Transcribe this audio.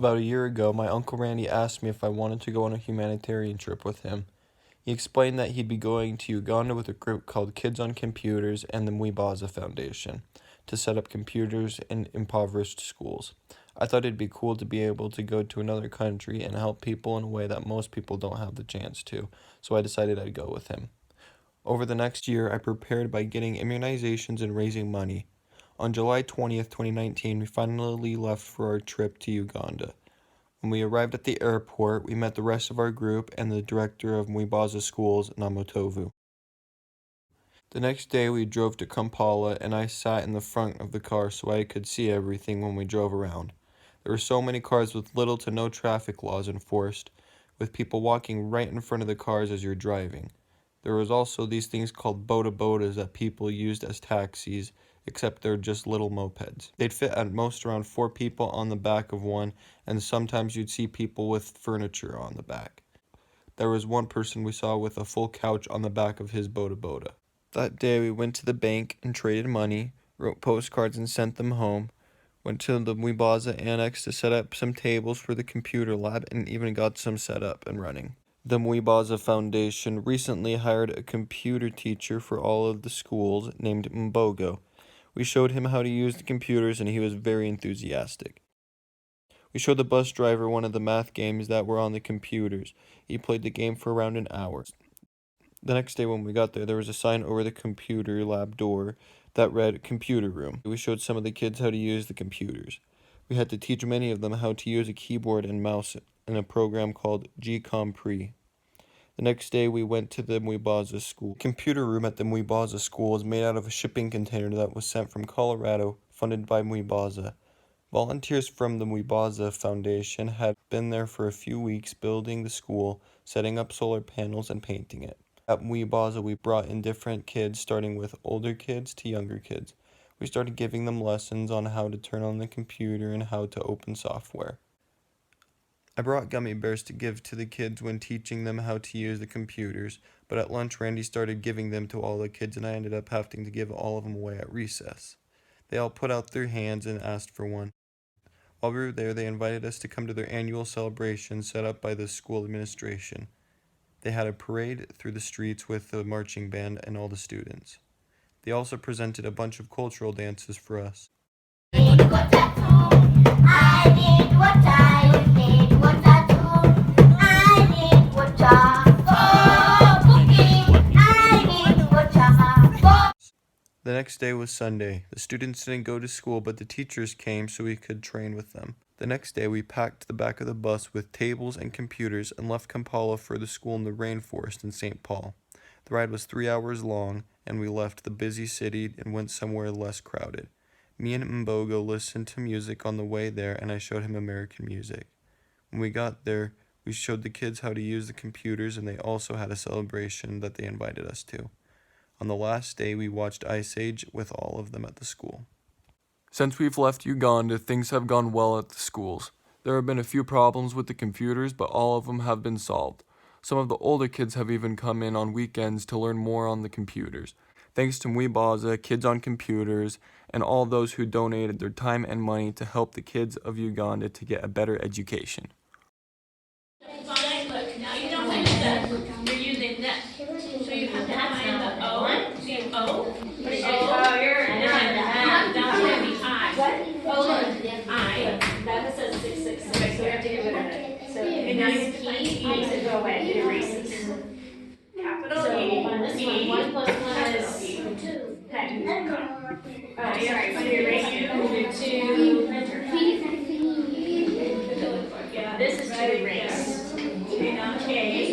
About a year ago, my Uncle Randy asked me if I wanted to go on a humanitarian trip with him. He explained that he'd be going to Uganda with a group called Kids on Computers and the Mwebaza Foundation to set up computers in impoverished schools. I thought it'd be cool to be able to go to another country and help people in a way that most people don't have the chance to, so I decided I'd go with him. Over the next year, I prepared by getting immunizations and raising money. On July 20th, 2019, we finally left for our trip to Uganda. When we arrived at the airport, we met the rest of our group and the director of Mwebaza Schools, Namutovu. The next day, we drove to Kampala, and I sat in the front of the car so I could see everything when we drove around. There were so many cars with little to no traffic laws enforced, with people walking right in front of the cars as you're driving. There was also these things called boda-bodas that people used as taxis, except they're just little mopeds. They'd fit at most around 4 people on the back of one, and sometimes you'd see people with furniture on the back. There was one person we saw with a full couch on the back of his boda-boda. That day we went to the bank and traded money, wrote postcards and sent them home, went to the Mwebaza annex to set up some tables for the computer lab, and even got some set up and running. The Mwebaza Foundation recently hired a computer teacher for all of the schools named Mbogo. We showed him how to use the computers and he was very enthusiastic. We showed the bus driver one of the math games that were on the computers. He played the game for around an hour. The next day when we got there, there was a sign over the computer lab door that read Computer Room. We showed some of the kids how to use the computers. We had to teach many of them how to use a keyboard and mouse in a program called GCompre. The next day we went to the Mwebaza school. The computer room at the Mwebaza school is made out of a shipping container that was sent from Colorado, funded by Mwebaza. Volunteers from the Mwebaza Foundation had been there for a few weeks building the school, setting up solar panels, and painting it. At Mwebaza, we brought in different kids, starting with older kids to younger kids. We started giving them lessons on how to turn on the computer and how to open software. I brought gummy bears to give to the kids when teaching them how to use the computers, but at lunch Randy started giving them to all the kids and I ended up having to give all of them away at recess. They all put out their hands and asked for one. While we were there, they invited us to come to their annual celebration set up by the school administration. They had a parade through the streets with the marching band and all the students. They also presented a bunch of cultural dances for us. The next day was Sunday. The students didn't go to school, but the teachers came so we could train with them. The next day, we packed the back of the bus with tables and computers and left Kampala for the school in the rainforest in St. Paul. The ride was 3 hours long, and we left the busy city and went somewhere less crowded. Me and Mbogo listened to music on the way there, and I showed him American music. When we got there, we showed the kids how to use the computers, and they also had a celebration that they invited us to. On the last day, we watched Ice Age with all of them at the school. Since we've left Uganda, things have gone well at the schools. There have been a few problems with the computers, but all of them have been solved. Some of the older kids have even come in on weekends to learn more on the computers. Thanks to Mwebaza, Kids on Computers, and all those who donated their time and money to help the kids of Uganda to get a better education. You're using this. So you have to find the O. So you O. You're that's going to be I. O I. That says 666. Okay, so we have to get rid of it. So And now you have to find E needs to go away. It erases. capital So E. on this one, 1 plus 1 is 2. Okay. Oh, sorry. So you erase 2 to enter. This is to erase. Okay, now K.